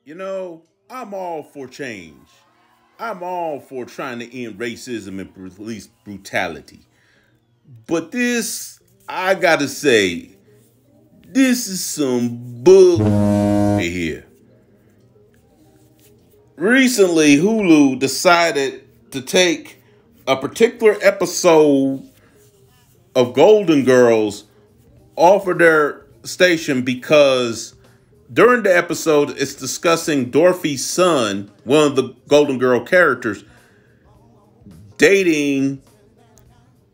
You know, I'm all for change. I'm all for trying to end racism and police brutality. But this, I gotta say, this is some bull here. Recently, Hulu decided to take a particular episode of Golden Girls off of their station because during the episode, it's discussing Dorothy's son, one of the Golden Girl characters, dating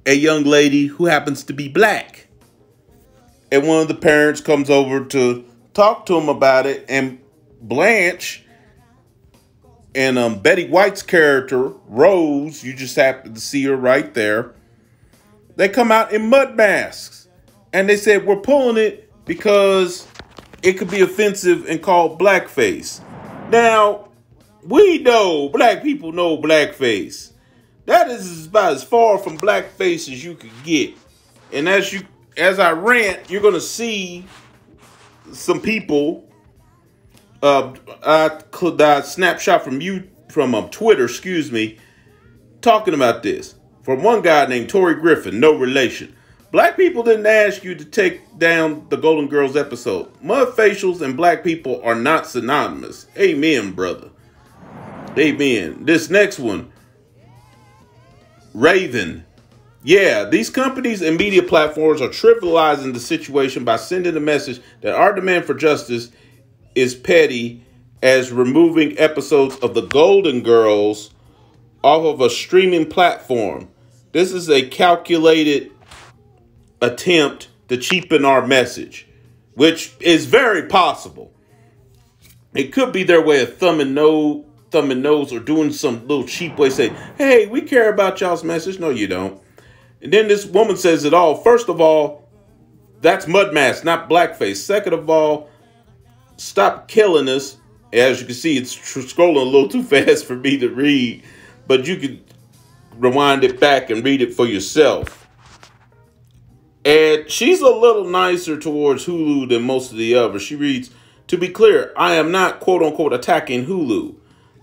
a young lady who happens to be black. And one of the parents comes over to talk to him about it, and Blanche and Betty White's character, Rose, you just happen to see her right there, they come out in mud masks. And they said, we're pulling it because it could be offensive and called blackface. Now, we know, black people know blackface. That is about as far from blackface as you could get. And as I rant, you're going to see some people, I snapshot from Twitter, talking about this. From one guy named Tory Griffin, no relation. Black people didn't ask you to take down the Golden Girls episode. Mud facials and black people are not synonymous. Amen, brother. Amen. This next one. Raven. Yeah, these companies and media platforms are trivializing the situation by sending a message that our demand for justice is petty as removing episodes of the Golden Girls off of a streaming platform. This is a calculated attempt to cheapen our message, which is very possible. It could be their way of thumbing nose or doing some little cheap way, say, hey, we care about y'all's message. No, you don't. And then this woman says it all. First of all, that's mud mask, not blackface. Second of all, stop killing us. As you can see, it's scrolling a little too fast for me to read, but you could rewind it back and read it for yourself. And she's a little nicer towards Hulu than most of the others. She reads, to be clear, I am not, quote unquote, attacking Hulu.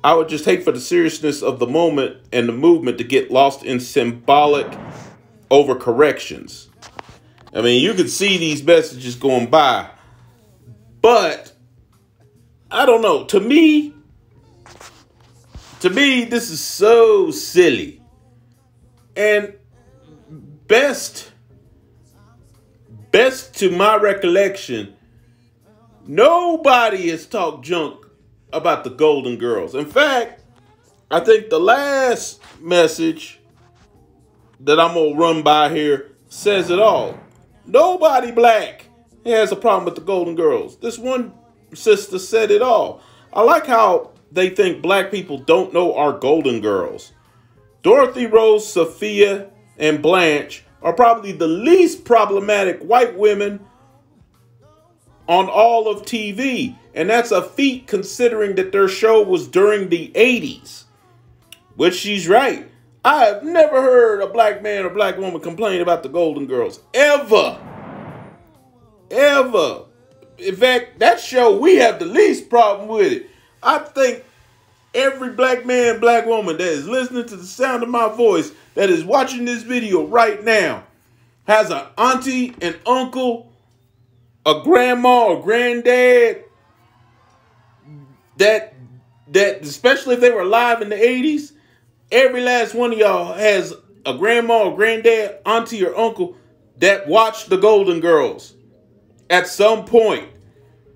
I would just hate for the seriousness of the moment and the movement to get lost in symbolic overcorrections. I mean, you could see these messages going by, but I don't know. To me, this is so silly. And best to my recollection, nobody has talked junk about the Golden Girls. In fact, I think the last message that I'm going to run by here says it all. Nobody black has a problem with the Golden Girls. This one sister said it all. I like how they think black people don't know our Golden Girls. Dorothy, Rose, Sophia, and Blanche are probably the least problematic white women on all of TV. And that's a feat considering that their show was during the 80s. Which she's right. I have never heard a black man or black woman complain about the Golden Girls. Ever. Ever. In fact, that show, we have the least problem with it. I think every black man, black woman that is listening to the sound of my voice, that is watching this video right now, has an auntie, an uncle, a grandma or granddad that especially if they were alive in the 80s, every last one of y'all has a grandma or granddad, auntie or uncle that watched the Golden Girls at some point.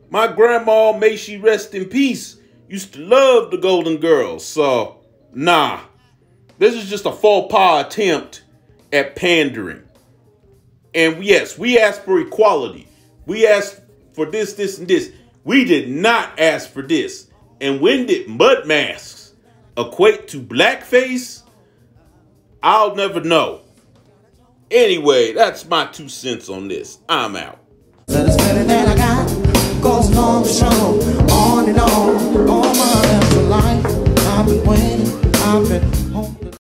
My grandma, may she rest in peace, used to love the Golden Girls. So, nah. This is just a faux pas attempt at pandering. And yes, we asked for equality. We asked for this, this, and this. We did not ask for this. And when did mud masks equate to blackface? I'll never know. Anyway, that's my 2 cents on this. I'm out. That is better than I got. Goes on the show, on and on. All my life, I've been waiting, I've been home.